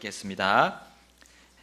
읽겠습니다.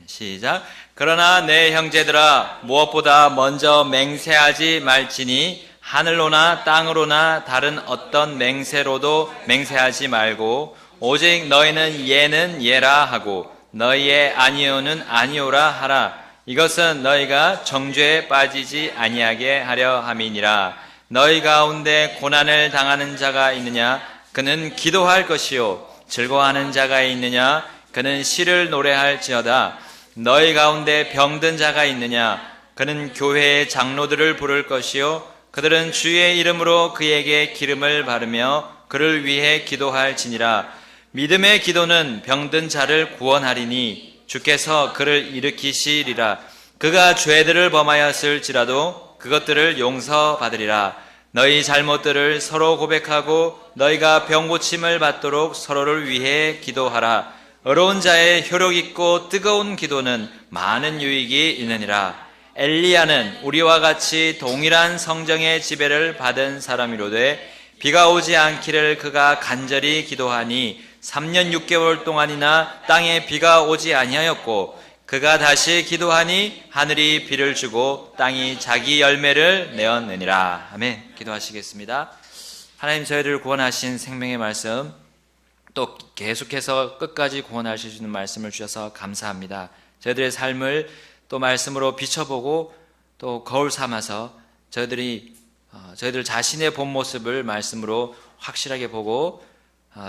시작. 그러나 내 형제들아, 무엇보다 먼저 맹세하지 말지니 하늘로나 땅으로나 다른 어떤 맹세로도 맹세하지 말고 오직 너희는 예는 예라 하고 너희의 아니오는 아니오라 하라. 이것은 너희가 정죄에 빠지지 아니하게 하려 함이니라. 너희 가운데 고난을 당하는 자가 있느냐? 그는 기도할 것이요. 즐거워하는 자가 있느냐? 그는 시를 노래할지어다. 너희 가운데 병든 자가 있느냐? 그는 교회의 장로들을 부를 것이요. 그들은 주의 이름으로 그에게 기름을 바르며 그를 위해 기도할지니라. 믿음의 기도는 병든 자를 구원하리니 주께서 그를 일으키시리라. 그가 죄들을 범하였을지라도 그것들을 용서받으리라. 너희 잘못들을 서로 고백하고 너희가 병고침을 받도록 서로를 위해 기도하라. 어려운 자의 효력있고 뜨거운 기도는 많은 유익이 있느니라. 엘리야는 우리와 같이 동일한 성정의 지배를 받은 사람이로되 비가 오지 않기를 그가 간절히 기도하니 3년 6개월 동안이나 땅에 비가 오지 아니하였고 그가 다시 기도하니 하늘이 비를 주고 땅이 자기 열매를 내었느니라. 아멘. 기도하시겠습니다. 하나님, 저희를 구원하신 생명의 말씀 또 계속해서 끝까지 구원하실 수 있는 말씀을 주셔서 감사합니다. 저희들의 삶을 또 말씀으로 비춰보고 또 거울 삼아서 저희들 자신의 본 모습을 말씀으로 확실하게 보고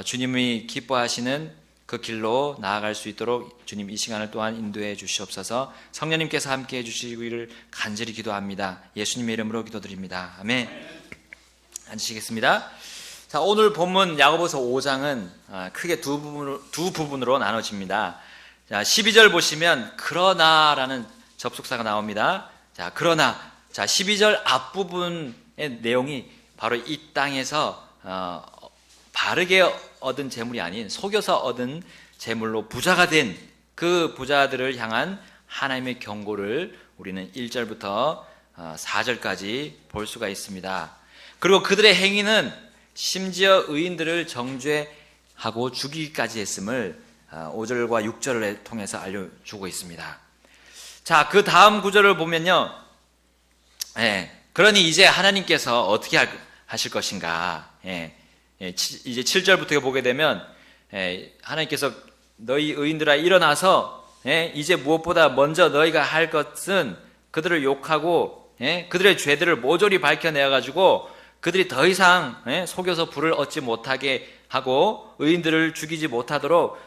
주님이 기뻐하시는 그 길로 나아갈 수 있도록 주님 이 시간을 또한 인도해 주시옵소서. 성령님께서 함께해 주시기를 간절히 기도합니다. 예수님의 이름으로 기도드립니다. 아멘. 앉으시겠습니다. 자, 오늘 본문 야고보서 5장은 크게 두 부분으로 나눠집니다. 자, 12절 보시면 그러나라는 접속사가 나옵니다. 자, 그러나. 자, 12절 앞부분의 내용이 바로 이 땅에서 바르게 얻은 재물이 아닌 속여서 얻은 재물로 부자가 된 그 부자들을 향한 하나님의 경고를 우리는 1절부터 4절까지 볼 수가 있습니다. 그리고 그들의 행위는 심지어 의인들을 정죄하고 죽이기까지 했음을 5절과 6절을 통해서 알려주고 있습니다. 자, 그 다음 구절을 보면요. 그러니 이제 하나님께서 어떻게 하실 것인가. 이제 7절부터 보게 되면 하나님께서 너희 의인들아 일어나서 이제 무엇보다 먼저 너희가 할 것은 그들을 욕하고 그들의 죄들을 모조리 밝혀내어가지고 그들이 더 이상 속여서 부를 얻지 못하게 하고 의인들을 죽이지 못하도록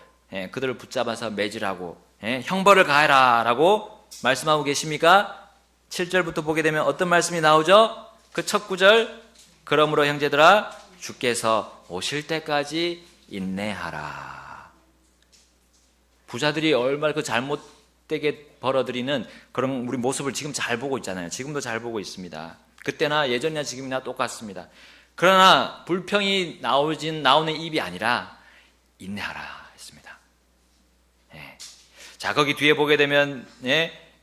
그들을 붙잡아서 매질하고 형벌을 가해라 라고 말씀하고 계십니까? 7절부터 보게 되면 어떤 말씀이 나오죠? 그 첫 구절, 그러므로 형제들아 주께서 오실 때까지 인내하라. 부자들이 얼마나 그 잘못되게 벌어들이는 그런 우리 모습을 지금 잘 보고 있잖아요. 지금도 잘 보고 있습니다. 그때나 예전이나 지금이나 똑같습니다. 그러나 불평이 나오는 입이 아니라 인내하라 했습니다. 자, 거기 뒤에 보게 되면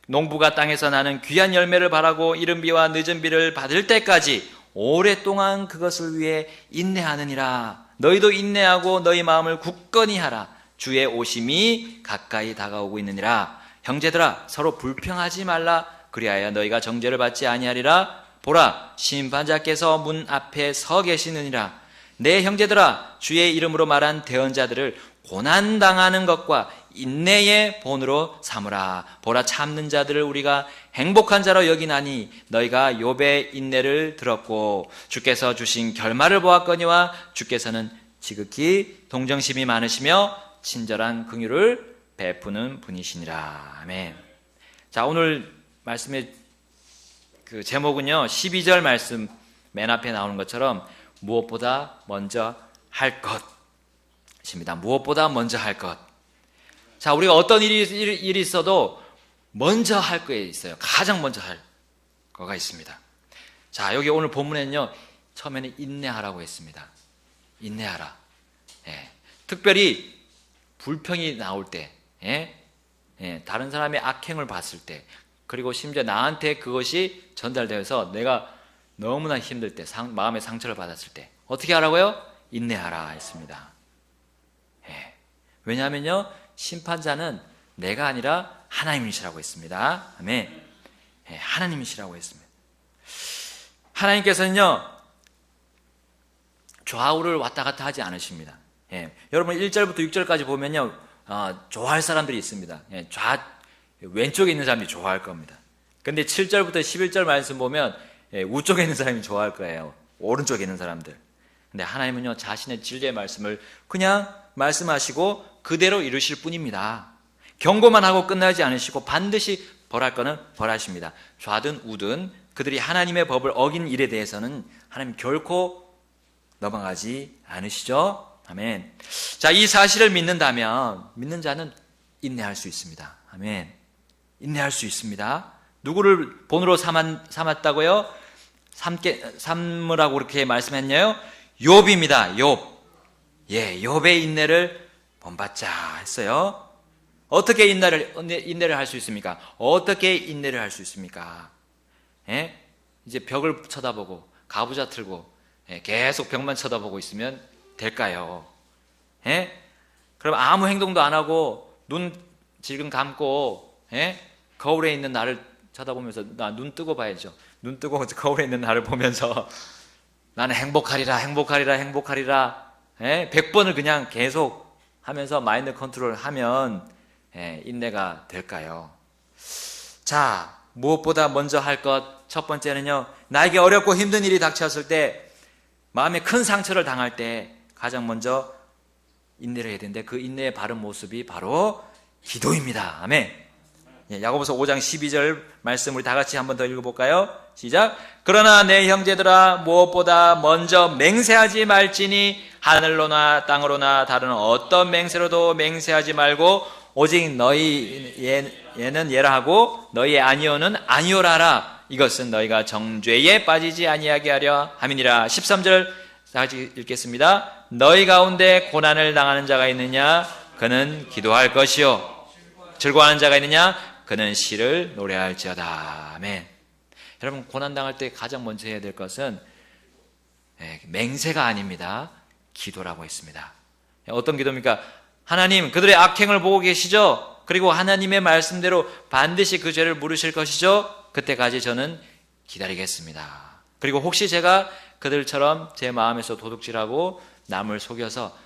농부가 땅에서 나는 귀한 열매를 바라고 이른 비와 늦은 비를 받을 때까지 오랫동안 그것을 위해 인내하느니라. 너희도 인내하고 너희 마음을 굳건히 하라. 주의 오심이 가까이 다가오고 있느니라. 형제들아 서로 불평하지 말라. 그리하여 너희가 정죄를 받지 아니하리라. 보라, 심판자께서 문 앞에 서 계시느니라. 내 형제들아 주의 이름으로 말한 대언자들을 고난당하는 것과 인내의 본으로 삼으라. 보라, 참는 자들을 우리가 행복한 자로 여기나니 너희가 욥의 인내를 들었고 주께서 주신 결말을 보았거니와 주께서는 지극히 동정심이 많으시며 친절한 긍휼을 베푸는 분이시니라. 아멘. 자, 오늘 말씀의 그 제목은요 12절 말씀 맨 앞에 나오는 것처럼 무엇보다 먼저 할 것입니다. 무엇보다 먼저 할 것. 자, 우리가 어떤 일이 있어도 먼저 할 거에 있어요. 가장 먼저 할 거가 있습니다. 자, 여기 오늘 본문에는요 처음에는 인내하라고 했습니다. 인내하라. 특별히 불평이 나올 때, 다른 사람의 악행을 봤을 때, 그리고 심지어 나한테 그것이 전달되어서 내가 너무나 힘들 때, 마음의 상처를 받았을 때 어떻게 하라고요? 인내하라 했습니다. 왜냐하면요 심판자는 내가 아니라 하나님이시라고 했습니다. 아멘. 하나님이시라고 했습니다. 하나님께서는요, 좌우를 왔다 갔다 하지 않으십니다. 여러분 1절부터 6절까지 보면요, 좋아할 사람들이 있습니다. 왼쪽에 있는 사람이 좋아할 겁니다. 근데 7절부터 11절 말씀 보면 우쪽에 있는 사람이 좋아할 거예요. 오른쪽에 있는 사람들. 근데 하나님은요, 자신의 진리의 말씀을 그냥 말씀하시고 그대로 이루실 뿐입니다. 경고만 하고 끝나지 않으시고 반드시 벌할 거는 벌하십니다. 좌든 우든 그들이 하나님의 법을 어긴 일에 대해서는 하나님 결코 넘어가지 않으시죠? 아멘. 자, 이 사실을 믿는다면 믿는 자는 인내할 수 있습니다. 아멘. 인내할 수 있습니다. 누구를 본으로 삼았다고요? 삼으라고 그렇게 말씀했나요? 욥입니다. 욥. 욥의 인내를 본받자 했어요. 어떻게 인내를 할 수 있습니까? 어떻게 인내를 할 수 있습니까? 이제 벽을 쳐다보고 가부좌 틀고 계속 벽만 쳐다보고 있으면 될까요? 그럼 아무 행동도 안 하고 눈 질금 감고 거울에 있는 나를 쳐다보면서 나 눈 뜨고 봐야죠. 눈 뜨고 거울에 있는 나를 보면서 나는 행복하리라 행복하리라 행복하리라 100번을 그냥 계속 하면서 마인드 컨트롤 하면 인내가 될까요? 자, 무엇보다 먼저 할 것 첫 번째는요, 나에게 어렵고 힘든 일이 닥쳤을 때, 마음에 큰 상처를 당할 때 가장 먼저 인내를 해야 되는데 그 인내의 바른 모습이 바로 기도입니다. 아멘. 야고보서 5장 12절 말씀 우리 다 같이 한번 더 읽어볼까요? 시작. 그러나 내 형제들아, 무엇보다 먼저 맹세하지 말지니 하늘로나 땅으로나 다른 어떤 맹세로도 맹세하지 말고 오직 너희 예는 예라 하고 너희의 아니오는 아니오라라. 이것은 너희가 정죄에 빠지지 아니하게 하려 함이니라. 13절 다 같이 읽겠습니다. 너희 가운데 고난을 당하는 자가 있느냐? 그는 기도할 것이요. 즐거워하는 자가 있느냐? 그는 시를 노래할지어다. 아멘. 여러분, 고난당할 때 가장 먼저 해야 될 것은 맹세가 아닙니다. 기도라고 했습니다. 어떤 기도입니까? 하나님, 그들의 악행을 보고 계시죠? 그리고 하나님의 말씀대로 반드시 그 죄를 물으실 것이죠? 그때까지 저는 기다리겠습니다. 그리고 혹시 제가 그들처럼 제 마음에서 도둑질하고 남을 속여서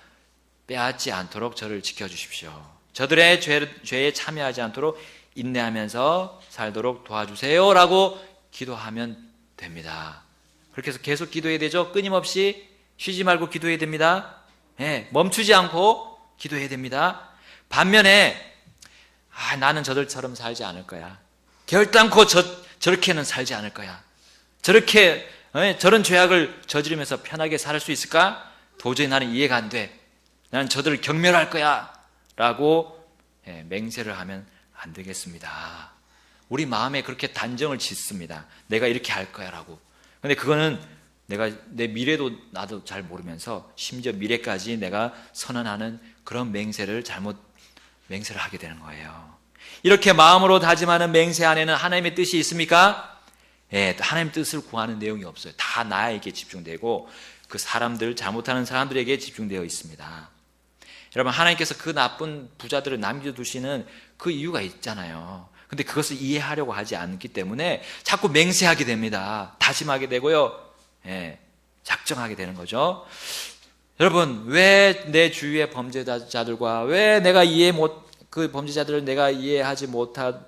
빼앗지 않도록 저를 지켜주십시오. 저들의 죄에 참여하지 않도록 인내하면서 살도록 도와주세요 라고 기도하면 됩니다. 그렇게 해서 계속 기도해야 되죠. 끊임없이 쉬지 말고 기도해야 됩니다. 멈추지 않고 기도해야 됩니다. 반면에 나는 저들처럼 살지 않을 거야. 결단코 저렇게는 살지 않을 거야. 저런 죄악을 저지르면서 편하게 살 수 있을까? 도저히 나는 이해가 안 돼. 나는 저들을 경멸할 거야 라고 맹세를 하면 안 되겠습니다. 우리 마음에 그렇게 단정을 짓습니다. 내가 이렇게 할 거야 라고. 근데 그거는 내가 내 미래도 나도 잘 모르면서 심지어 미래까지 내가 선언하는 그런 맹세를 맹세를 하게 되는 거예요. 이렇게 마음으로 다짐하는 맹세 안에는 하나님의 뜻이 있습니까? 하나님의 뜻을 구하는 내용이 없어요. 다 나에게 집중되고 그 사람들, 잘못하는 사람들에게 집중되어 있습니다. 여러분, 하나님께서 그 나쁜 부자들을 남겨두시는 그 이유가 있잖아요. 근데 그것을 이해하려고 하지 않기 때문에 자꾸 맹세하게 됩니다. 다짐하게 되고요. 작정하게 되는 거죠. 여러분, 왜 내 주위의 범죄자들과 왜 내가 그 범죄자들을 내가 이해하지 못하는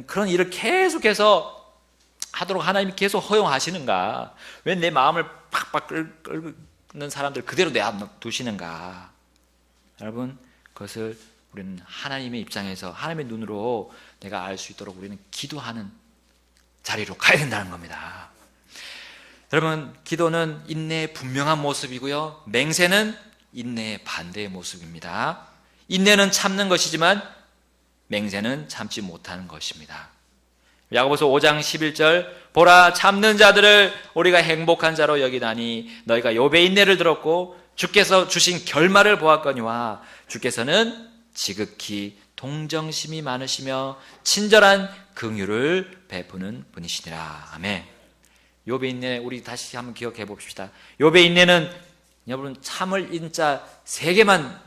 그런 일을 계속해서 하도록 하나님이 계속 허용하시는가? 왜 내 마음을 팍팍 끓는 사람들 그대로 내두시는가? 여러분, 그것을 우리는 하나님의 입장에서 하나님의 눈으로 내가 알 수 있도록 우리는 기도하는 자리로 가야 된다는 겁니다. 여러분, 기도는 인내의 분명한 모습이고요, 맹세는 인내의 반대의 모습입니다. 인내는 참는 것이지만 맹세는 참지 못하는 것입니다. 야고보서 5장 11절 보라, 참는 자들을 우리가 행복한 자로 여기다니 너희가 욥의 인내를 들었고 주께서 주신 결말을 보았거니와 주께서는 지극히 동정심이 많으시며 친절한 긍휼을 베푸는 분이시니라. 아멘. 욥의 인내, 우리 다시 한번 기억해 봅시다. 욥의 인내는 여러분, 참을 인자 3개만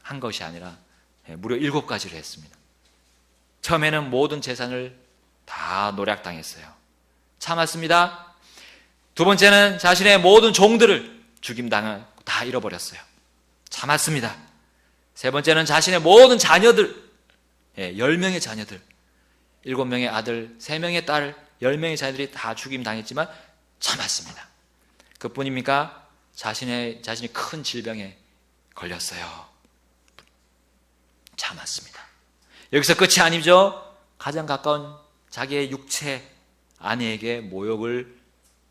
한 것이 아니라 무려 7가지를 했습니다. 처음에는 모든 재산을 다 노략당했어요. 참았습니다. 두 번째는 자신의 모든 종들을 죽임당하고 다 잃어버렸어요. 참았습니다. 세 번째는 자신의 모든 자녀들, 10명의 자녀들, 7명의 아들, 3명의 딸, 10명의 자녀들이 다 죽임당했지만 참았습니다. 그뿐입니까? 자신이 큰 질병에 걸렸어요. 참았습니다. 여기서 끝이 아니죠. 가장 가까운 자기의 육체 아내에게 모욕을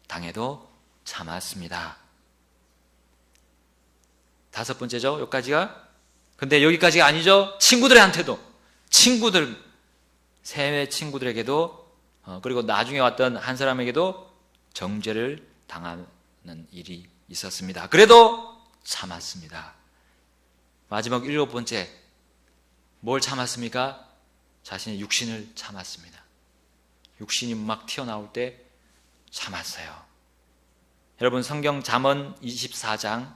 당해도 참았습니다. 5번째죠. 여기까지가. 근데 여기까지가 아니죠. 친구들한테도, 세 친구들에게도, 그리고 나중에 왔던 한 사람에게도 정죄를 당하는 일이 있었습니다. 그래도 참았습니다. 마지막 7번째, 뭘 참았습니까? 자신의 육신을 참았습니다. 육신이 막 튀어나올 때 참았어요. 여러분, 성경 잠언 24장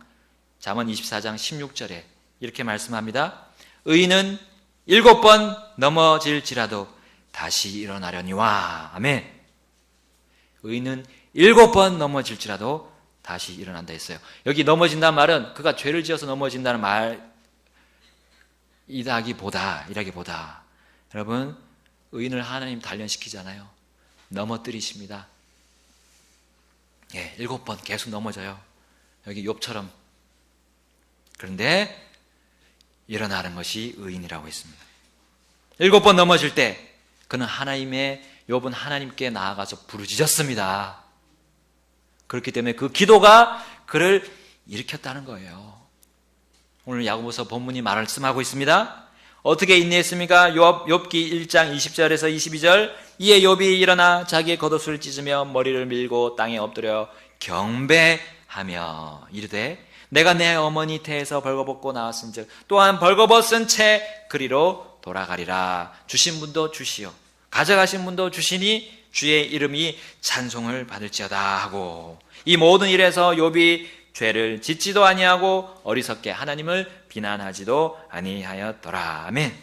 16절에 이렇게 말씀합니다. 의인은 7번 넘어질지라도 다시 일어나려니와. 아멘. 의인은 7번 넘어질지라도 다시 일어난다 했어요. 여기 넘어진다는 말은 그가 죄를 지어서 넘어진다는 말이라기보다 여러분, 의인을 하나님 단련시키잖아요. 넘어뜨리십니다. 7번 계속 넘어져요. 여기 욥처럼. 그런데 일어나는 것이 의인이라고 했습니다. 7번 넘어질 때 그는 욥은 하나님께 나아가서 부르짖었습니다. 그렇기 때문에 그 기도가 그를 일으켰다는 거예요. 오늘 야고보서 본문이 말씀하고 있습니다. 어떻게 인내했습니까? 욥기 1장 20절에서 22절. 이에 욥이 일어나 자기의 겉옷을 찢으며 머리를 밀고 땅에 엎드려 경배하며 이르되 내가 내 어머니 태에서 벌거벗고 나왔은즉 또한 벌거벗은 채 그리로 돌아가리라. 주신 분도 주시오, 가져가신 분도 주시니 주의 이름이 찬송을 받을지어다 하고, 이 모든 일에서 욥이 죄를 짓지도 아니하고 어리석게 하나님을 비난하지도 아니하였더라. 아멘.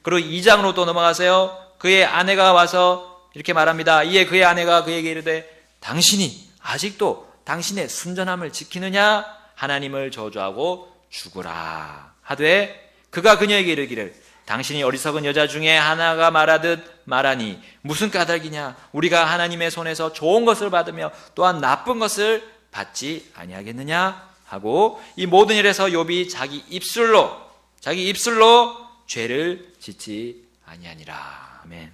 그리고 2장으로 또 넘어가세요. 그의 아내가 와서 이렇게 말합니다. 이에 그의 아내가 그에게 이르되 당신이 아직도 당신의 순전함을 지키느냐? 하나님을 저주하고 죽으라 하되, 그가 그녀에게 이르기를 당신이 어리석은 여자 중에 하나가 말하듯 말하니 무슨 까닭이냐? 우리가 하나님의 손에서 좋은 것을 받으며 또한 나쁜 것을 받지 아니하겠느냐 하고, 이 모든 일에서 욥이 자기 입술로 죄를 짓지 아니하니라. 아멘.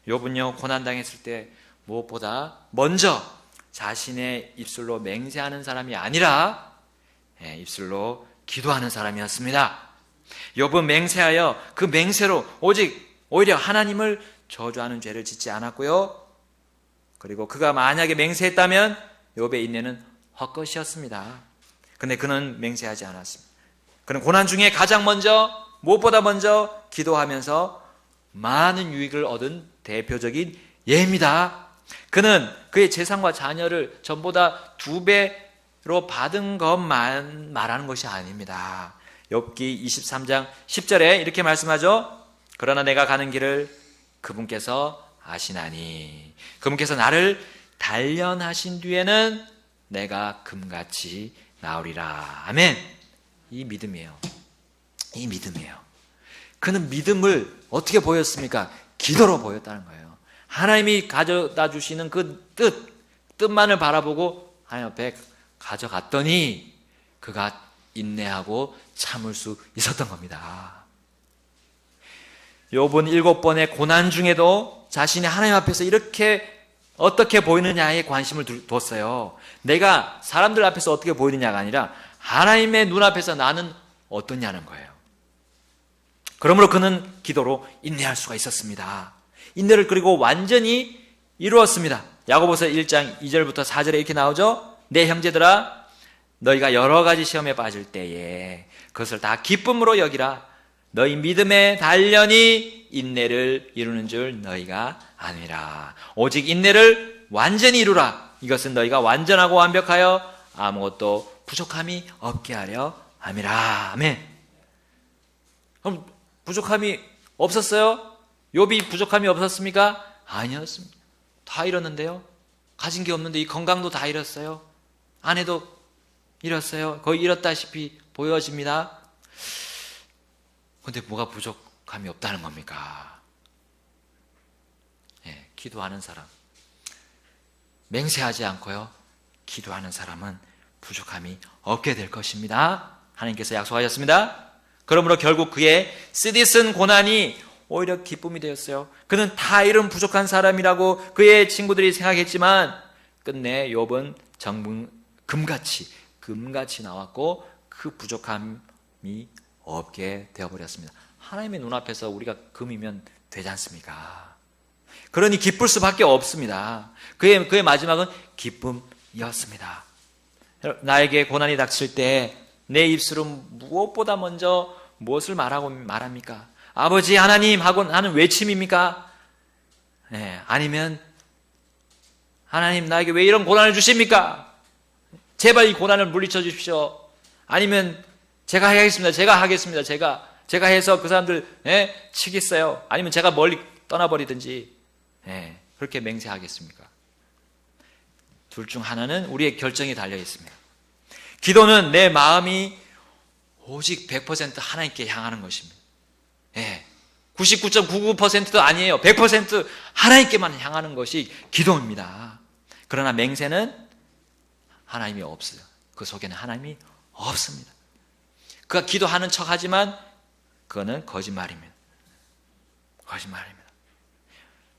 욥은요, 고난 당했을 때 무엇보다 먼저 자신의 입술로 맹세하는 사람이 아니라 입술로 기도하는 사람이었습니다. 욥은 맹세하여 그 맹세로 오히려 하나님을 저주하는 죄를 짓지 않았고요. 그리고 그가 만약에 맹세했다면 욥의 인내는 헛것이었습니다. 근데 그는 맹세하지 않았습니다. 그는 고난 중에 무엇보다 먼저 기도하면서 많은 유익을 얻은 대표적인 예입니다. 그는 그의 재산과 자녀를 전보다 2배로 받은 것만 말하는 것이 아닙니다. 욥기 23장 10절에 이렇게 말씀하죠. 그러나 내가 가는 길을 그분께서 아시나니 그분께서 나를 단련하신 뒤에는 내가 금같이 나오리라. 아멘. 이 믿음이에요. 그는 믿음을 어떻게 보였습니까? 기도로 보였다는 거예요. 하나님이 가져다 주시는 그 뜻만을 바라보고 하나님 앞에 가져갔더니 그가 인내하고 참을 수 있었던 겁니다. 욥은 7번의 고난 중에도 자신이 하나님 앞에서 이렇게 어떻게 보이느냐에 관심을 뒀어요. 내가 사람들 앞에서 어떻게 보이느냐가 아니라 하나님의 눈앞에서 나는 어떠냐는 거예요. 그러므로 그는 기도로 인내할 수가 있었습니다. 인내를 그리고 완전히 이루었습니다. 야고보서 1장 2절부터 4절에 이렇게 나오죠. 내 형제들아, 너희가 여러 가지 시험에 빠질 때에 그것을 다 기쁨으로 여기라. 너희 믿음의 단련이 인내를 이루는 줄 너희가 아니라. 오직 인내를 완전히 이루라. 이것은 너희가 완전하고 완벽하여 아무것도 부족함이 없게 하려 함이라. 아멘. 그럼 부족함이 없었어요? 욥이 부족함이 없었습니까? 아니었습니다. 다 잃었는데요. 가진 게 없는데 이 건강도 다 잃었어요. 아내도 잃었어요. 거의 잃었다시피 보여집니다. 그런데 뭐가 부족함이 없다는 겁니까? 예, 기도하는 사람, 맹세하지 않고요, 기도하는 사람은 부족함이 없게 될 것입니다. 하나님께서 약속하셨습니다. 그러므로 결국 그의 쓰디쓴 고난이 오히려 기쁨이 되었어요. 그는 다 잃은 부족한 사람이라고 그의 친구들이 생각했지만 끝내 욥은 금같이 나왔고 그 부족함이 없게 되어버렸습니다. 하나님의 눈앞에서 우리가 금이면 되지 않습니까? 그러니 기쁠 수밖에 없습니다. 그의 마지막은 기쁨이었습니다. 나에게 고난이 닥칠 때 내 입술은 무엇보다 먼저 무엇을 말합니까? 아버지 하나님 하고 하는 외침입니까? 네, 아니면 하나님 나에게 왜 이런 고난을 주십니까? 제발 이 고난을 물리쳐 주십시오. 아니면 제가 하겠습니다. 제가 해서 그 사람들 치겠어요. 아니면 제가 멀리 떠나버리든지 그렇게 맹세하겠습니까? 둘 중 하나는 우리의 결정이 달려 있습니다. 기도는 내 마음이 오직 100% 하나님께 향하는 것입니다. 99.99%도 아니에요. 100% 하나님께만 향하는 것이 기도입니다. 그러나 맹세는 하나님이 없어요. 그 속에는 하나님이 없습니다. 그가 기도하는 척 하지만 그거는 거짓말입니다.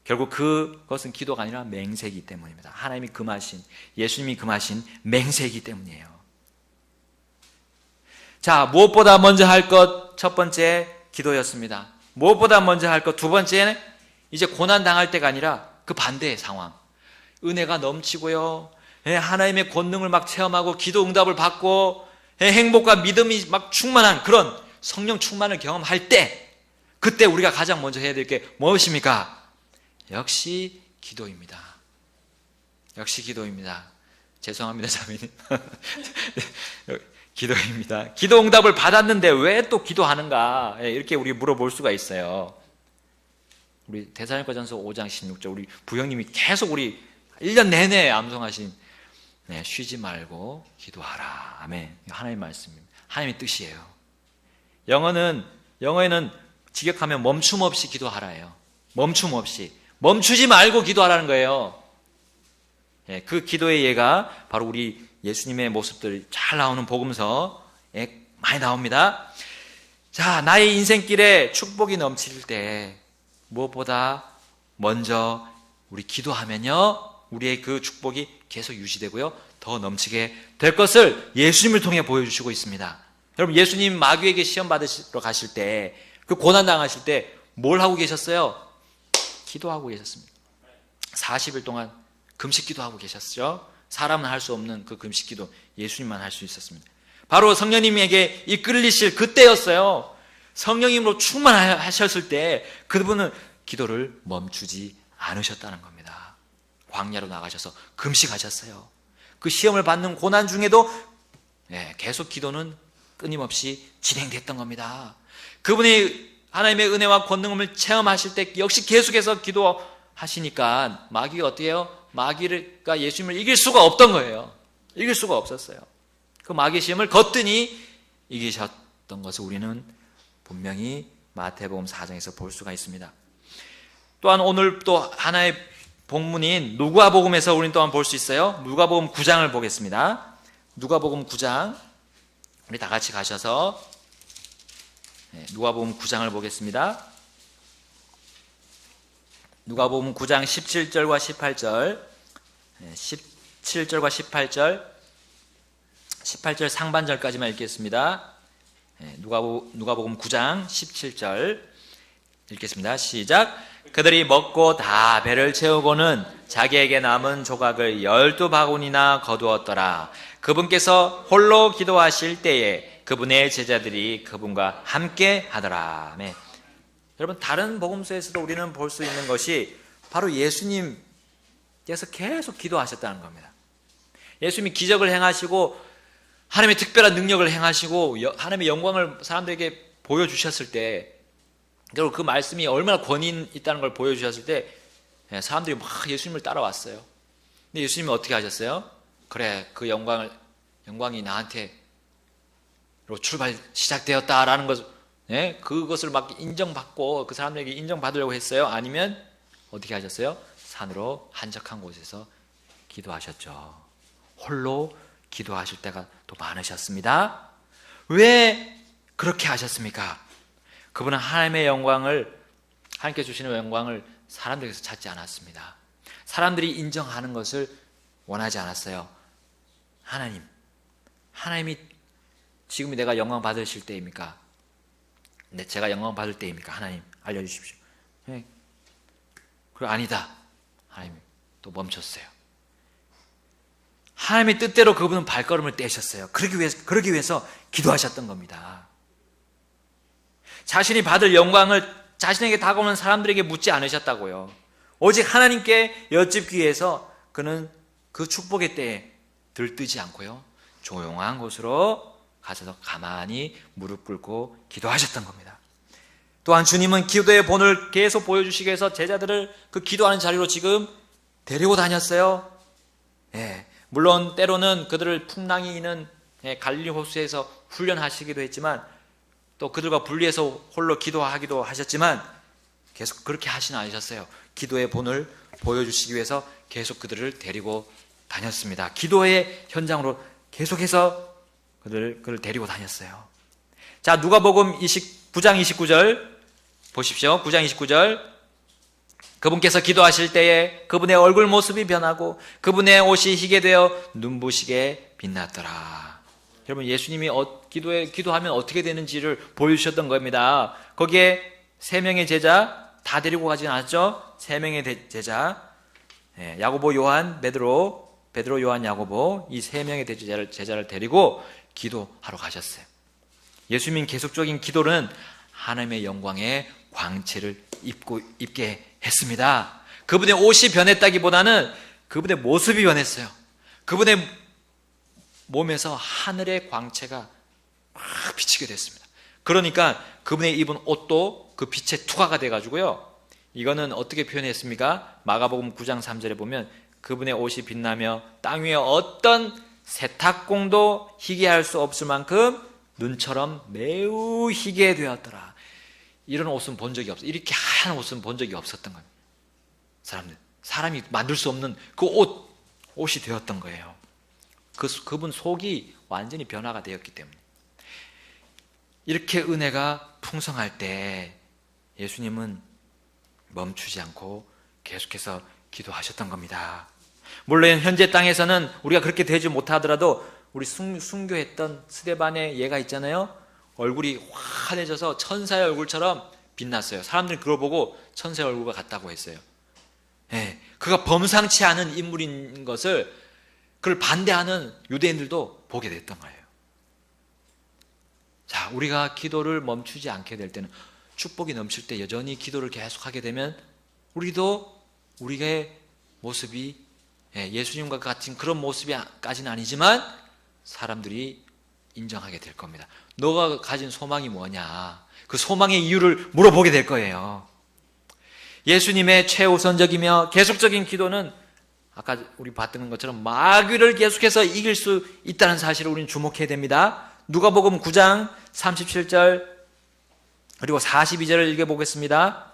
결국 그것은 기도가 아니라 맹세이기 때문입니다. 하나님이 금하신, 예수님이 금하신 맹세이기 때문이에요. 자, 무엇보다 먼저 할 것 첫 번째 기도였습니다. 무엇보다 먼저 할 것 두 번째는 이제 고난 당할 때가 아니라 그 반대의 상황. 은혜가 넘치고요. 하나님의 권능을 막 체험하고 기도 응답을 받고 행복과 믿음이 막 충만한 그런 성령 충만을 경험할 때 그때 우리가 가장 먼저 해야 될 게 무엇입니까? 역시 기도입니다. 죄송합니다, 자매님. 기도입니다. 기도 응답을 받았는데 왜 또 기도하는가? 이렇게 우리 물어볼 수가 있어요. 우리 데살로니가전서 5장 16절 우리 부형님이 계속 우리 1년 내내 암송하신 쉬지 말고 기도하라. 아멘. 하나님의 말씀입니다. 하나님의 뜻이에요. 영어에는 직역하면 멈춤 없이 기도하라예요. 멈춤 없이. 멈추지 말고 기도하라는 거예요. 그 기도의 예가 바로 우리 예수님의 모습들 잘 나오는 복음서에 많이 나옵니다. 자, 나의 인생길에 축복이 넘칠 때 무엇보다 먼저 우리 기도하면요, 우리의 그 축복이 계속 유지되고요, 더 넘치게 될 것을 예수님을 통해 보여주시고 있습니다. 여러분, 예수님 마귀에게 시험 받으러 가실 때, 그 고난 당하실 때 뭘 하고 계셨어요? 기도하고 계셨습니다. 40일 동안 금식 기도하고 계셨죠. 사람은 할 수 없는 그 금식 기도 예수님만 할 수 있었습니다. 바로 성령님에게 이끌리실 그때였어요. 성령님으로 충만하셨을 때 그분은 기도를 멈추지 않으셨다는 겁니다. 광야로 나가셔서 금식하셨어요. 그 시험을 받는 고난 중에도 계속 기도는 끊임없이 진행됐던 겁니다. 그분이 하나님의 은혜와 권능을 체험하실 때 역시 계속해서 기도하시니까 마귀가 어떻게 해요? 마귀가 예수님을 이길 수가 없던 거예요. 이길 수가 없었어요. 그 마귀 시험을 거뜬히 이기셨던 것을 우리는 분명히 마태복음 4장에서 볼 수가 있습니다. 또한 오늘 또 하나의 본문인 누가복음에서 우리는 또한 볼 수 있어요. 누가복음 9장을 보겠습니다. 누가복음 9장 우리 다 같이 가셔서 누가복음 9장을 보겠습니다. 누가복음 9장 17절과 18절 17절과 18절 상반절까지만 읽겠습니다. 누가복음 9장 17절 읽겠습니다. 시작. 그들이 먹고 다 배를 채우고는 자기에게 남은 조각을 12바구니나 거두었더라. 그분께서 홀로 기도하실 때에 그분의 제자들이 그분과 함께 하더라. 네. 여러분, 다른 복음서에서도 우리는 볼 수 있는 것이 바로 예수님께서 계속 기도하셨다는 겁니다. 예수님이 기적을 행하시고 하나님의 특별한 능력을 행하시고 하나님의 영광을 사람들에게 보여주셨을 때, 그리고 그 말씀이 얼마나 권위 있다는 걸 보여주셨을 때 사람들이 막 예수님을 따라왔어요. 근데 예수님이 어떻게 하셨어요? 그래, 그 영광이 나한테로 출발 시작되었다라는 것, 그것을 막 인정받고 그 사람들에게 인정받으려고 했어요? 아니면 어떻게 하셨어요? 산으로 한적한 곳에서 기도하셨죠. 홀로 기도하실 때가 또 많으셨습니다. 왜 그렇게 하셨습니까? 그분은 하나님의 영광을, 하나님께 주시는 영광을 사람들에게서 찾지 않았습니다. 사람들이 인정하는 것을 원하지 않았어요. 하나님이 지금이 내가 영광 받으실 때입니까? 제가 영광 받을 때입니까? 하나님 알려주십시오. 그리고 아니다. 하나님이 또 멈췄어요. 하나님의 뜻대로 그분은 발걸음을 떼셨어요. 그러기 위해서 기도하셨던 겁니다. 자신이 받을 영광을 자신에게 다가오는 사람들에게 묻지 않으셨다고요. 오직 하나님께 여쭙기 위해서 그는 그 축복의 때에 들뜨지 않고요, 조용한 곳으로 가셔서 가만히 무릎 꿇고 기도하셨던 겁니다. 또한 주님은 기도의 본을 계속 보여주시기 위해서 제자들을 그 기도하는 자리로 지금 데리고 다녔어요. 물론 때로는 그들을 풍랑이 있는 갈릴리 호수에서 훈련하시기도 했지만, 또 그들과 분리해서 홀로 기도하기도 하셨지만, 계속 그렇게 하시는 않으셨어요. 기도의 본을 보여주시기 위해서 계속 그들을 데리고 다녔습니다. 기도의 현장으로 계속해서 그를 데리고 다녔어요. 자, 누가복음 9장 29절 보십시오. 9장 29절. 그분께서 기도하실 때에 그분의 얼굴 모습이 변하고 그분의 옷이 희게 되어 눈부시게 빛났더라. 여러분, 예수님이 기도하면 어떻게 되는지를 보여주셨던 겁니다. 거기에 3명의 제자 다 데리고 가진 않았죠? 3명의 제자, 야고보, 요한, 베드로, 요한, 야고보, 이 3명의 제자를 데리고 기도하러 가셨어요. 예수님은 계속적인 기도는 하나님의 영광의 광채를 입게 했습니다. 그분의 옷이 변했다기보다는 그분의 모습이 변했어요. 그분의 몸에서 하늘의 광채가 막 비치게 됐습니다. 그러니까 그분의 입은 옷도 그 빛의 투과가 돼가지고요, 이거는 어떻게 표현했습니까? 마가복음 9장 3절에 보면 그분의 옷이 빛나며 땅 위에 어떤 세탁공도 희게 할 수 없을 만큼 눈처럼 매우 희게 되었더라. 이런 옷은 본 적이 없어요. 이렇게 하얀 옷은 본 적이 없었던 겁니다. 사람이 만들 수 없는 그 옷이 되었던 거예요. 그분 속이 완전히 변화가 되었기 때문에. 이렇게 은혜가 풍성할 때 예수님은 멈추지 않고 계속해서 기도하셨던 겁니다. 물론 현재 땅에서는 우리가 그렇게 되지 못하더라도 우리 순교했던 스데반의 예가 있잖아요. 얼굴이 환해져서 천사의 얼굴처럼 빛났어요. 사람들이 그걸 보고 천사의 얼굴과 같다고 했어요. 그가 범상치 않은 인물인 것을, 그걸 반대하는 유대인들도 보게 됐던 거예요. 자, 우리가 기도를 멈추지 않게 될 때는, 축복이 넘칠 때 여전히 기도를 계속하게 되면 우리도 우리의 모습이 예수님과 같은 그런 모습까지는 아니지만 사람들이 인정하게 될 겁니다. 너가 가진 소망이 뭐냐, 그 소망의 이유를 물어보게 될 거예요. 예수님의 최우선적이며 계속적인 기도는 아까 우리 봤던 것처럼 마귀를 계속해서 이길 수 있다는 사실을 우리는 주목해야 됩니다. 누가복음 9장 37절 그리고 42절을 읽어보겠습니다.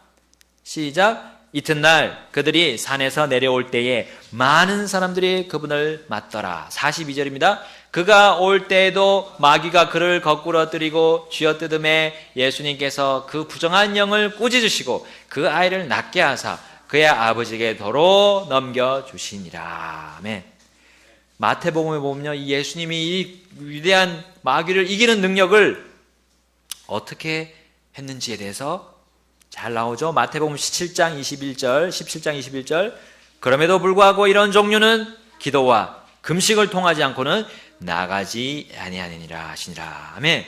시작. 이튿날 그들이 산에서 내려올 때에 많은 사람들이 그분을 맞더라. 42절입니다. 그가 올 때에도 마귀가 그를 거꾸러뜨리고 쥐어뜯음에 예수님께서 그 부정한 영을 꾸짖으시고 그 아이를 낫게 하사 그의 아버지에게 도로 넘겨주시니라. 아멘. 마태복음에 보면 이 예수님이 이 위대한 마귀를 이기는 능력을 어떻게 했는지에 대해서 잘 나오죠. 마태복음 17장 21절. 그럼에도 불구하고 이런 종류는 기도와 금식을 통하지 않고는 나가지 아니하느니라 하시니라. 아멘.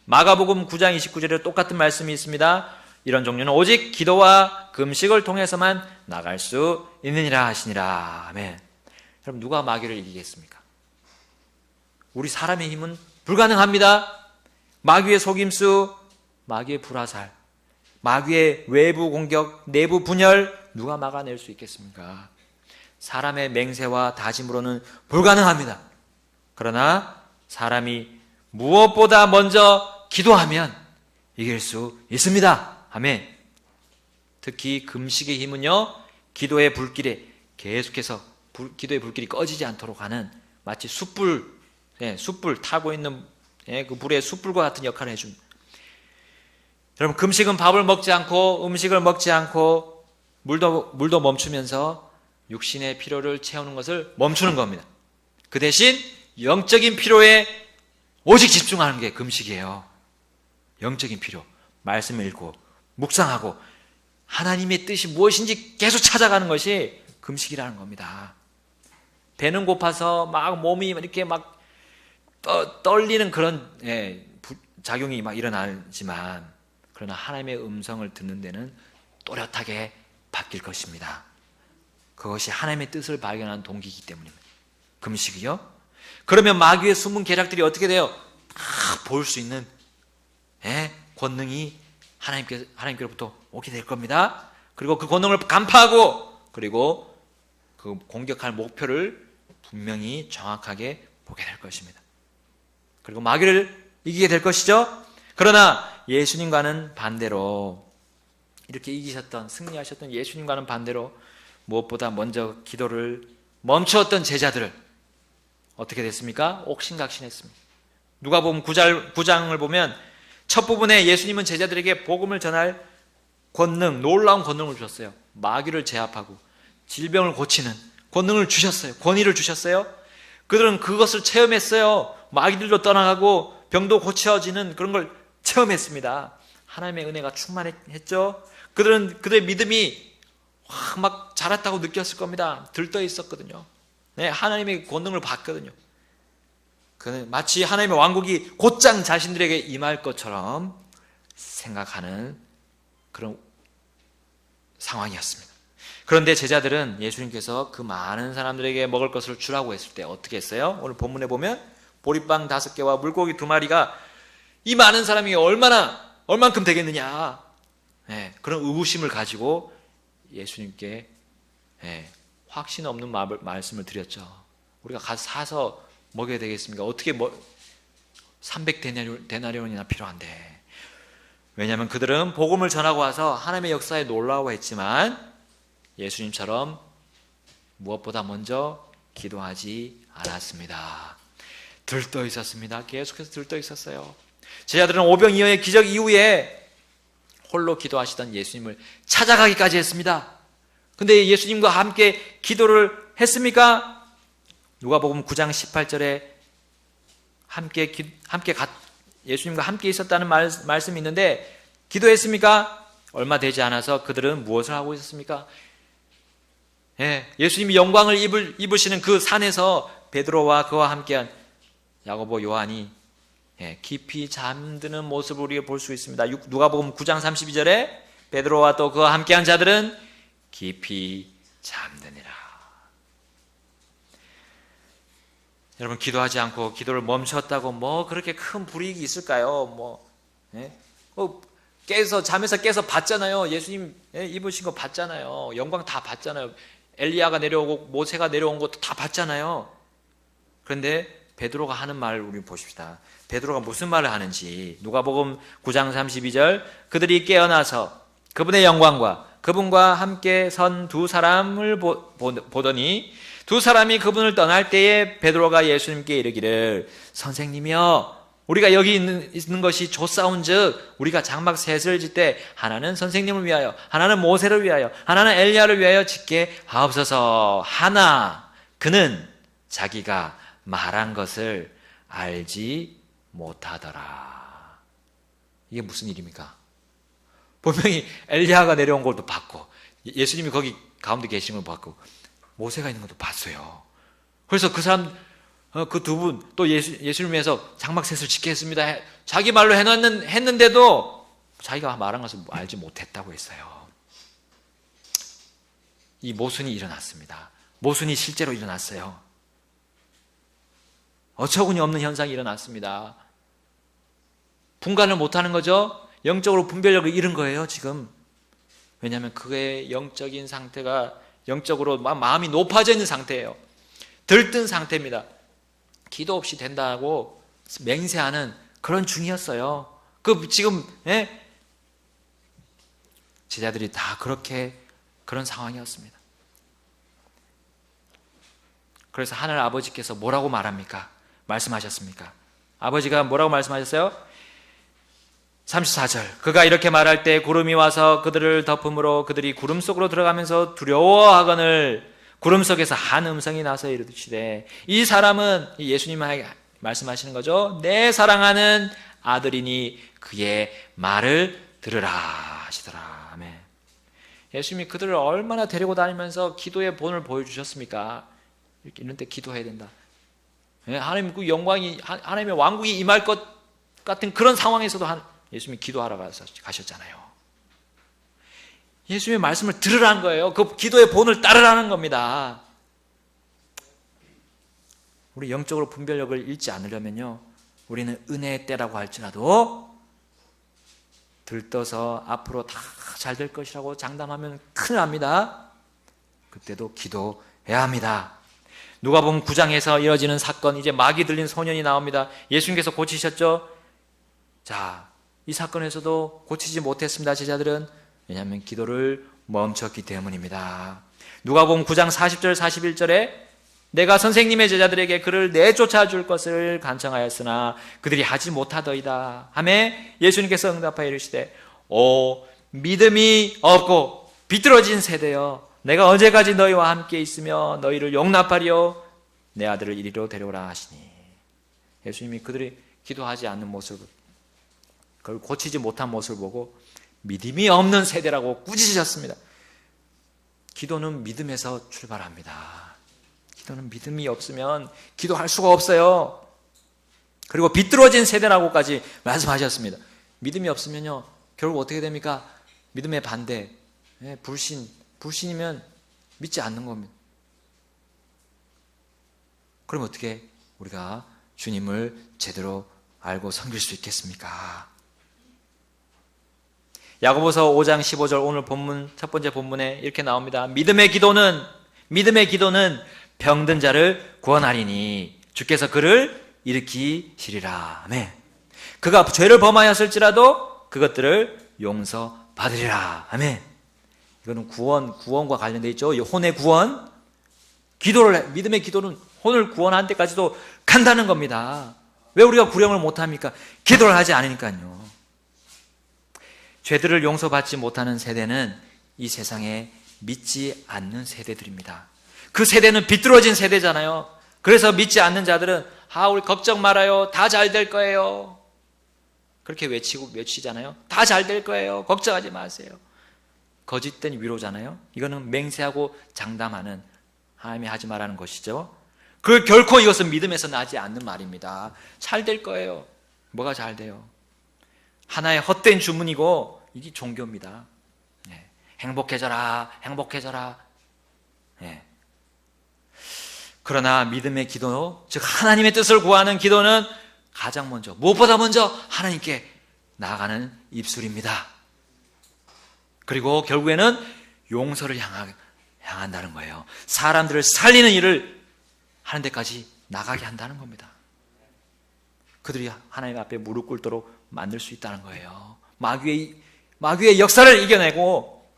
마가복음 9장 29절에 똑같은 말씀이 있습니다. 이런 종류는 오직 기도와 금식을 통해서만 나갈 수 있느니라 하시니라. 아멘. 여러분, 누가 마귀를 이기겠습니까? 우리 사람의 힘은 불가능합니다. 마귀의 속임수, 마귀의 불화살, 마귀의 외부 공격, 내부 분열 누가 막아낼 수 있겠습니까? 사람의 맹세와 다짐으로는 불가능합니다. 그러나 사람이 무엇보다 먼저 기도하면 이길 수 있습니다. 아멘. 특히 금식의 힘은요, 기도의 불길에 계속해서 기도의 불길이 꺼지지 않도록 하는 마치 숯불 타고 있는 그 불의 숯불과 같은 역할을 해줍니다. 여러분, 금식은 밥을 먹지 않고 음식을 먹지 않고 물도 멈추면서 육신의 필요를 채우는 것을 멈추는 겁니다. 그 대신 영적인 필요에 오직 집중하는 게 금식이에요. 영적인 필요, 말씀을 읽고 묵상하고 하나님의 뜻이 무엇인지 계속 찾아가는 것이 금식이라는 겁니다. 배는 고파서 막 몸이 이렇게 막 떨리는 그런 작용이 막 일어나지만, 그러나 하나님의 음성을 듣는 데는 또렷하게 바뀔 것입니다. 그것이 하나님의 뜻을 발견하는 동기이기 때문입니다. 금식이요. 그러면 마귀의 숨은 계략들이 어떻게 돼요? 다 볼 수 있는 권능이 하나님께로부터 오게 될 겁니다. 그리고 그 권능을 간파하고, 그리고 그 공격할 목표를 분명히 정확하게 보게 될 것입니다. 그리고 마귀를 이기게 될 것이죠. 그러나 예수님과는 반대로, 이렇게 이기셨던, 승리하셨던 예수님과는 반대로 무엇보다 먼저 기도를 멈추었던 제자들을 어떻게 됐습니까? 옥신각신했습니다. 누가복음 9장을 보면 첫 부분에 예수님은 제자들에게 복음을 전할 권능, 놀라운 권능을 주셨어요. 마귀를 제압하고 질병을 고치는 권능을 주셨어요. 권위를 주셨어요. 그들은 그것을 체험했어요. 마귀들도 떠나가고 병도 고쳐지는 그런 걸 체험했습니다. 하나님의 은혜가 충만했죠. 그들의 믿음이 막 자랐다고 느꼈을 겁니다. 들떠 있었거든요. 하나님의 권능을 봤거든요. 그는 마치 하나님의 왕국이 곧장 자신들에게 임할 것처럼 생각하는 그런 상황이었습니다. 그런데 제자들은 예수님께서 그 많은 사람들에게 먹을 것을 주라고 했을 때 어떻게 했어요? 오늘 본문에 보면 보리빵 5개와 물고기 2마리가 이 많은 사람이 얼만큼 되겠느냐, 그런 의구심을 가지고 예수님께 확신 없는 말씀을 드렸죠. 우리가 가서 사서 먹여야 되겠습니까? 어떻게 300데나리온이나 필요한데. 왜냐하면 그들은 복음을 전하고 와서 하나님의 역사에 놀라워했지만 예수님처럼 무엇보다 먼저 기도하지 않았습니다. 들떠 있었습니다. 계속해서 들떠 있었어요. 제자들은 오병이어의 기적 이후에 홀로 기도하시던 예수님을 찾아가기까지 했습니다. 근데 예수님과 함께 기도를 했습니까? 누가복음 9장 18절에 예수님과 함께 있었다는 말씀이 있는데 기도했습니까? 얼마 되지 않아서 그들은 무엇을 하고 있었습니까? 예수님이 영광을 입으시는 그 산에서 베드로와 그와 함께한 야고보, 요한이 깊이 잠드는 모습을 우리가 볼 수 있습니다. 누가복음 9장 32절에 베드로와 또 그와 함께한 자들은 깊이 잠드니라. 여러분, 기도하지 않고 기도를 멈췄다고 뭐 그렇게 큰 불이익이 있을까요? 잠에서 깨서 봤잖아요. 예수님 입으신 거 봤잖아요. 영광 다 봤잖아요. 엘리야가 내려오고 모세가 내려온 것도 다 봤잖아요. 그런데 베드로가 하는 말을 우리 보십시다. 베드로가 무슨 말을 하는지. 누가복음 9장 32절, 그들이 깨어나서 그분의 영광과 그분과 함께 선 두 사람을 보더니 두 사람이 그분을 떠날 때에 베드로가 예수님께 이르기를, 선생님이여, 우리가 여기 있는 것이 좋사온즉 우리가 장막 셋을 짓되 하나는 선생님을 위하여, 하나는 모세를 위하여, 하나는 엘리야를 위하여 짓게 하옵소서. 하나 그는 자기가 말한 것을 알지 못하더라. 이게 무슨 일입니까? 분명히 엘리야가 내려온 것도 봤고 예수님이 거기 가운데 계신 걸 봤고 모세가 있는 것도 봤어요. 그래서 그 사람 그 두 분 또 예수님 위해서 장막셋을 짓게 했습니다. 자기 말로 했는데도 자기가 말한 것을 알지 못했다고 했어요. 이 모순이 일어났습니다. 모순이 실제로 일어났어요. 어처구니 없는 현상이 일어났습니다. 분간을 못하는 거죠. 영적으로 분별력을 잃은 거예요, 지금. 왜냐하면 그의 영적인 상태가 영적으로 마음이 높아져 있는 상태예요. 들뜬 상태입니다. 기도 없이 된다고 맹세하는 그런 중이었어요. 지금 제자들이 다 그런 상황이었습니다. 그래서 하늘 아버지께서 뭐라고 말합니까? 말씀하셨습니까? 아버지가 뭐라고 말씀하셨어요? 34절, 그가 이렇게 말할 때 구름이 와서 그들을 덮음으로 그들이 구름 속으로 들어가면서 두려워하거늘 구름 속에서 한 음성이 나서 이르시되, 이 사람은 예수님이 말씀하시는 거죠. 내 사랑하는 아들이니 그의 말을 들으라 하시더라. 아멘. 예수님이 그들을 얼마나 데리고 다니면서 기도의 본을 보여주셨습니까? 이런 때 기도해야 된다. 하나님 그 영광이, 하나님의 왕국이 임할 것 같은 그런 상황에서도 예수님이 기도하러 가셨잖아요. 예수님의 말씀을 들으라는 거예요. 그 기도의 본을 따르라는 겁니다. 우리 영적으로 분별력을 잃지 않으려면요, 우리는 은혜의 때라고 할지라도 들떠서 앞으로 다 잘 될 것이라고 장담하면 큰일 납니다. 그때도 기도해야 합니다. 누가복음 9장에서 이어지는 사건, 이제 마귀 들린 소년이 나옵니다. 예수님께서 고치셨죠? 자, 이 사건에서도 고치지 못했습니다, 제자들은. 왜냐하면 기도를 멈췄기 때문입니다. 누가복음 9장 40절 41절에 내가 선생님의 제자들에게 그를 내쫓아 줄 것을 간청하였으나 그들이 하지 못하더이다 하매 예수님께서 응답하여 이르시되, 오 믿음이 없고 비뚤어진 세대여, 내가 언제까지 너희와 함께 있으며 너희를 용납하리요, 내 아들을 이리로 데려오라 하시니. 예수님이 그들이 기도하지 않는 모습, 그걸 고치지 못한 모습을 보고 믿음이 없는 세대라고 꾸짖으셨습니다. 기도는 믿음에서 출발합니다. 기도는 믿음이 없으면 기도할 수가 없어요. 그리고 비뚤어진 세대라고까지 말씀하셨습니다. 믿음이 없으면요, 결국 어떻게 됩니까? 믿음의 반대, 불신이면 믿지 않는 겁니다. 그럼 어떻게 우리가 주님을 제대로 알고 섬길 수 있겠습니까? 야고보서 5장 15절, 오늘 본문 첫 번째 본문에 이렇게 나옵니다. 믿음의 기도는 병든 자를 구원하리니 주께서 그를 일으키시리라. 아멘. 그가 죄를 범하였을지라도 그것들을 용서받으리라. 아멘. 이거는 구원과 관련되어 있죠. 혼의 구원. 믿음의 기도는 혼을 구원한 데까지도 간다는 겁니다. 왜 우리가 구령을 못합니까? 기도를 하지 않으니까요. 죄들을 용서받지 못하는 세대는 이 세상에 믿지 않는 세대들입니다. 그 세대는 비뚤어진 세대잖아요. 그래서 믿지 않는 자들은 우리 걱정 말아요, 다 잘 될 거예요, 그렇게 외치잖아요. 다 잘 될 거예요, 걱정하지 마세요. 거짓된 위로잖아요. 이거는 맹세하고 장담하는, 하나님이 하지 말라는 것이죠. 결코 이것은 믿음에서 나지 않는 말입니다. 잘 될 거예요. 뭐가 잘 돼요? 하나의 헛된 주문이고 이게 종교입니다. 행복해져라, 행복해져라. 그러나 믿음의 기도, 즉 하나님의 뜻을 구하는 기도는 가장 먼저, 무엇보다 먼저 하나님께 나아가는 입술입니다. 그리고 결국에는 용서를 향한다는 거예요. 사람들을 살리는 일을 하는 데까지 나가게 한다는 겁니다. 그들이 하나님 앞에 무릎 꿇도록 만들 수 있다는 거예요. 마귀의 역사를 이겨내고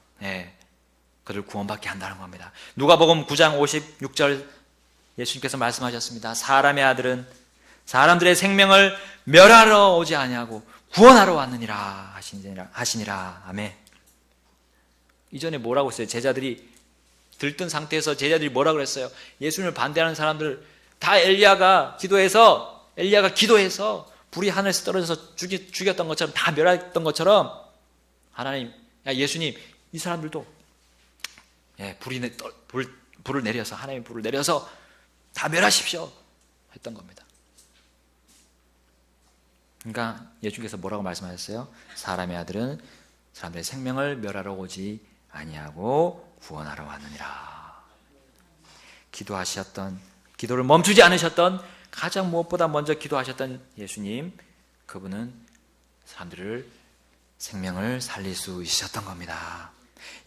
그들을 구원받게 한다는 겁니다. 누가복음 9장 56절 예수님께서 말씀하셨습니다. 사람의 아들은 사람들의 생명을 멸하러 오지 아니하고 구원하러 왔느니라 하시니라. 아멘. 이전에 뭐라고 했어요? 제자들이 들뜬 상태에서 제자들이 뭐라고 그랬어요? 예수님을 반대하는 사람들 다 엘리야가 기도해서 불이 하늘에서 떨어져서 죽였던 것처럼, 다 멸했던 것처럼 하나님, 예수님, 이 사람들도 불을 내려서, 하나님의 불을 내려서 다 멸하십시오 했던 겁니다. 그러니까 예수님께서 뭐라고 말씀하셨어요? 사람의 아들은 사람들의 생명을 멸하러 오지 아니하고 구원하러 왔느니라. 기도를 멈추지 않으셨던, 가장 무엇보다 먼저 기도하셨던 예수님, 그분은 사람들을 생명을 살릴 수 있으셨던 겁니다.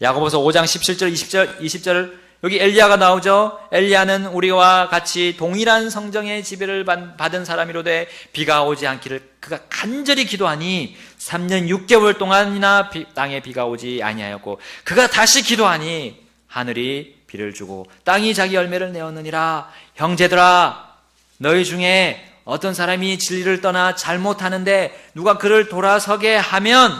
야고보서 5장 17절, 20절 여기 엘리야가 나오죠. 엘리야는 우리와 같이 동일한 성정의 지배를 받은 사람이로되 비가 오지 않기를 그가 간절히 기도하니 3년 6개월 동안이나 땅에 비가 오지 아니하였고 그가 다시 기도하니 하늘이 비를 주고 땅이 자기 열매를 내었느니라. 형제들아, 너희 중에 어떤 사람이 진리를 떠나 잘못하는데 누가 그를 돌아서게 하면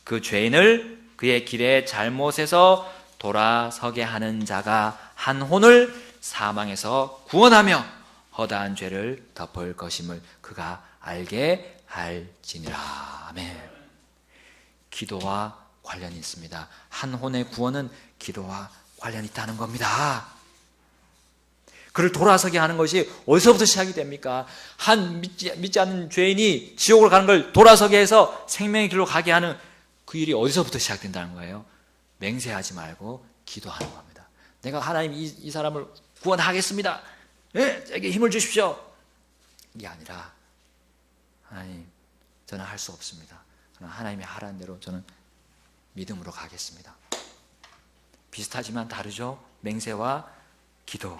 그 죄인을 그의 길에 잘못해서 돌아서게 하는 자가 한 혼을 사망에서 구원하며 허다한 죄를 덮을 것임을 그가 알게 할지니라. 아멘. 기도와 관련이 있습니다. 한 혼의 구원은 기도와 관련이 있다는 겁니다. 그를 돌아서게 하는 것이 어디서부터 시작이 됩니까? 한 믿지 않는 죄인이 지옥으로 가는 걸 돌아서게 해서 생명의 길로 가게 하는 그 일이 어디서부터 시작된다는 거예요? 맹세하지 말고 기도하는 겁니다. 내가 하나님 이 사람을 구원하겠습니다. 네, 제게 힘을 주십시오. 이게 아니라 하나님, 저는 할 수 없습니다. 그러나 하나님이 하라는 대로 저는 믿음으로 가겠습니다. 비슷하지만 다르죠? 맹세와 기도.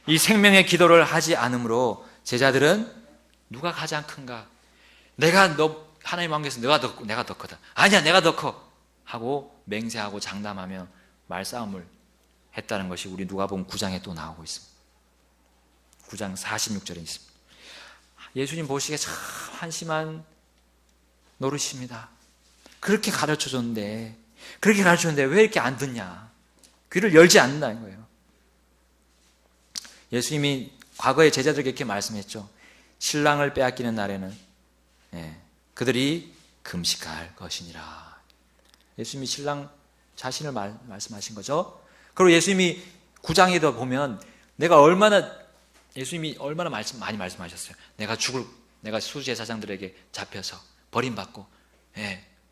이 생명의 기도를 하지 않으므로 제자들은 누가 가장 큰가? 하나님 왕국에서 내가 더 크다. 아니야, 내가 더 커. 하고 맹세하고 장담하며 말싸움을 했다는 것이 우리 누가복음 9장에 또 나오고 있습니다. 9장 46절에 있습니다. 예수님 보시기에 참 한심한 노릇입니다. 그렇게 가르쳐줬는데 왜 이렇게 안 듣냐? 귀를 열지 않는다는 거예요. 예수님이 과거에 제자들에게 이렇게 말씀했죠. 신랑을 빼앗기는 날에는 그들이 금식할 것이니라. 예수님이 신랑 자신을 말씀하신 거죠. 그리고 예수님이 9장에도 보면 예수님이 얼마나 많이 말씀하셨어요. 내가 수제사장들에게 잡혀서 버림받고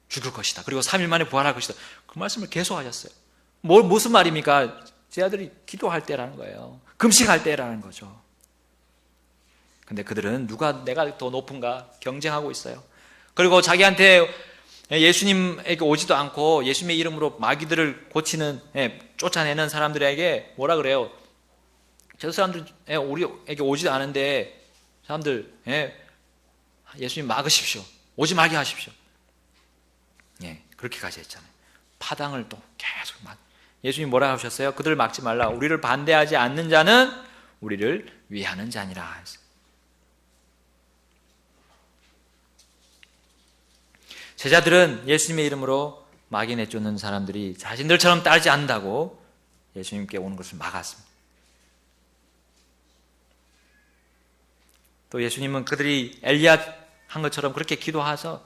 죽을 것이다. 그리고 3일 만에 부활할 것이다. 그 말씀을 계속 하셨어요. 무슨 말입니까? 제 아들이 기도할 때라는 거예요. 금식할 때라는 거죠. 근데 그들은 내가 더 높은가 경쟁하고 있어요. 그리고 자기한테 예수님에게 오지도 않고 예수님의 이름으로 마귀들을 쫓아내는 사람들에게 뭐라 그래요? 저 사람들 우리에게 오지도 않은데 사람들 예수님 막으십시오. 오지 말게 하십시오. 그렇게까지 했잖아요. 파당을 또 계속 예수님이 뭐라 하셨어요? 그들을 막지 말라. 우리를 반대하지 않는 자는 우리를 위하는 자니라 했어요. 제자들은 예수님의 이름으로 마귀 내쫓는 사람들이 자신들처럼 따르지 않는다고 예수님께 오는 것을 막았습니다. 또 예수님은 그들이 엘리야 한 것처럼 그렇게 기도해서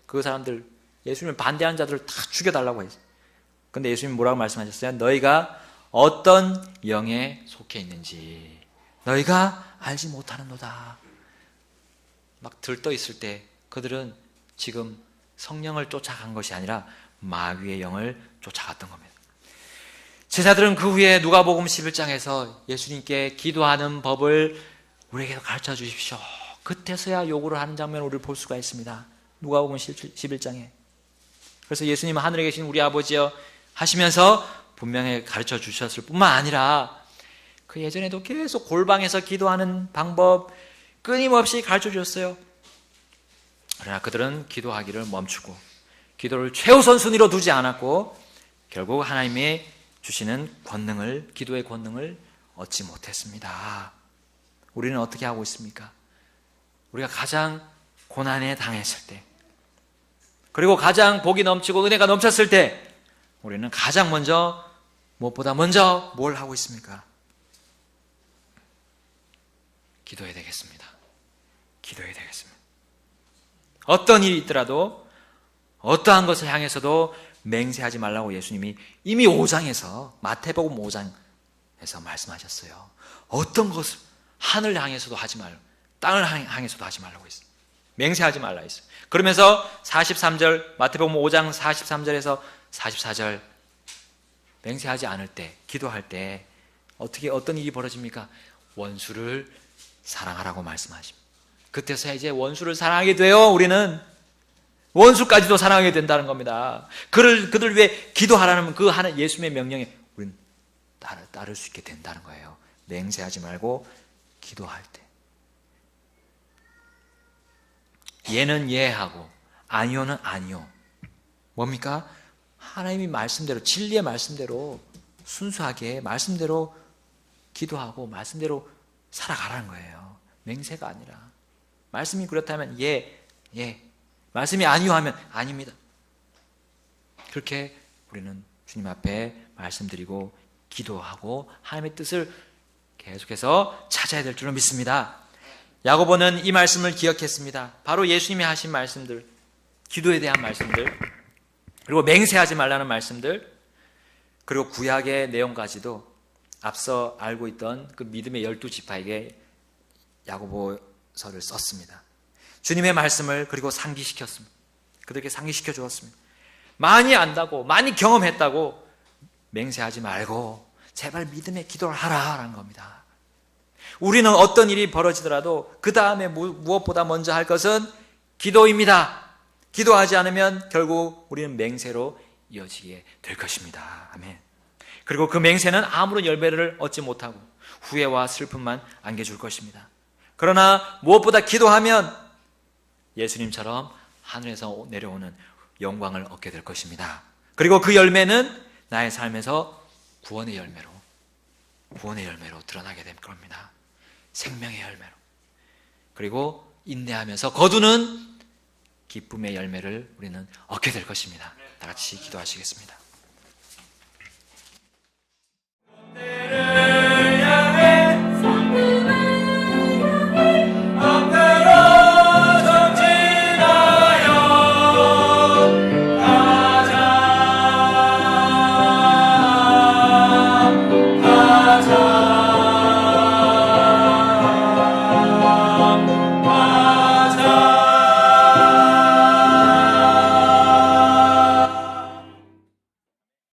그 사람들 예수님을 반대하는 자들을 다 죽여달라고 했어요. 근데 예수님이 뭐라고 말씀하셨어요? 너희가 어떤 영에 속해 있는지 너희가 알지 못하는도다. 막 들떠 있을 때 그들은 지금 성령을 쫓아간 것이 아니라 마귀의 영을 쫓아갔던 겁니다. 제자들은 그 후에 누가복음 11장에서 예수님께 기도하는 법을 우리에게 가르쳐 주십시오. 그때서야 요구를 하는 장면을 우리를 볼 수가 있습니다. 누가복음 11장에. 그래서 예수님은 하늘에 계신 우리 아버지여 하시면서 분명히 가르쳐 주셨을 뿐만 아니라 그 예전에도 계속 골방에서 기도하는 방법 끊임없이 가르쳐 주셨어요. 그러나 그들은 기도하기를 멈추고 기도를 최우선 순위로 두지 않았고 결국 하나님이 주시는 기도의 권능을 얻지 못했습니다. 우리는 어떻게 하고 있습니까? 우리가 가장 고난에 당했을 때, 그리고 가장 복이 넘치고 은혜가 넘쳤을 때 우리는 가장 무엇보다 먼저 뭘 하고 있습니까? 기도해야 되겠습니다. 기도해야 되겠습니다. 어떤 일이 있더라도 어떠한 것을 향해서도 맹세하지 말라고 예수님이 이미 5장에서 마태복음 5장에서 말씀하셨어요. 어떤 것을 하늘 향해서도 하지 말고 땅을 향해서도 하지 말라고 했어요. 맹세하지 말라 했어요. 그러면서 43절 마태복음 5장 43절에서 44절 맹세하지 않을 때 기도할 때 어떤 일이 벌어집니까? 원수를 사랑하라고 말씀하십니다. 그때서야 이제 원수를 사랑하게 돼요. 우리는 원수까지도 사랑하게 된다는 겁니다. 그들 위해 기도하라는 그 하는 예수님의 명령에 우리는 따를 수 있게 된다는 거예요. 맹세하지 말고 기도할 때. 예는 예하고 아니오는 아니오. 뭡니까? 하나님이 말씀대로, 진리의 말씀대로 순수하게 말씀대로 기도하고 말씀대로 살아가라는 거예요. 맹세가 아니라. 말씀이 그렇다면 예. 말씀이 아니오 하면 아닙니다. 그렇게 우리는 주님 앞에 말씀드리고 기도하고 하나님의 뜻을 계속해서 찾아야 될 줄로 믿습니다. 야고보는 이 말씀을 기억했습니다. 바로 예수님이 하신 말씀들, 기도에 대한 말씀들, 그리고 맹세하지 말라는 말씀들, 그리고 구약의 내용까지도 앞서 알고 있던 그 믿음의 12지파에게 야고보서를 썼습니다. 주님의 말씀을 그리고 상기시켰습니다. 그들에게 상기시켜 주었습니다. 많이 안다고, 많이 경험했다고 맹세하지 말고 제발 믿음의 기도를 하라라는 겁니다. 우리는 어떤 일이 벌어지더라도 그 다음에 무엇보다 먼저 할 것은 기도입니다. 기도하지 않으면 결국 우리는 맹세로 이어지게 될 것입니다. 아멘. 그리고 그 맹세는 아무런 열매를 얻지 못하고 후회와 슬픔만 안겨줄 것입니다. 그러나 무엇보다 기도하면 예수님처럼 하늘에서 내려오는 영광을 얻게 될 것입니다. 그리고 그 열매는 나의 삶에서 구원의 열매로 드러나게 될 겁니다. 생명의 열매로. 그리고 인내하면서 거두는 기쁨의 열매를 우리는 얻게 될 것입니다. 다 같이 기도하시겠습니다.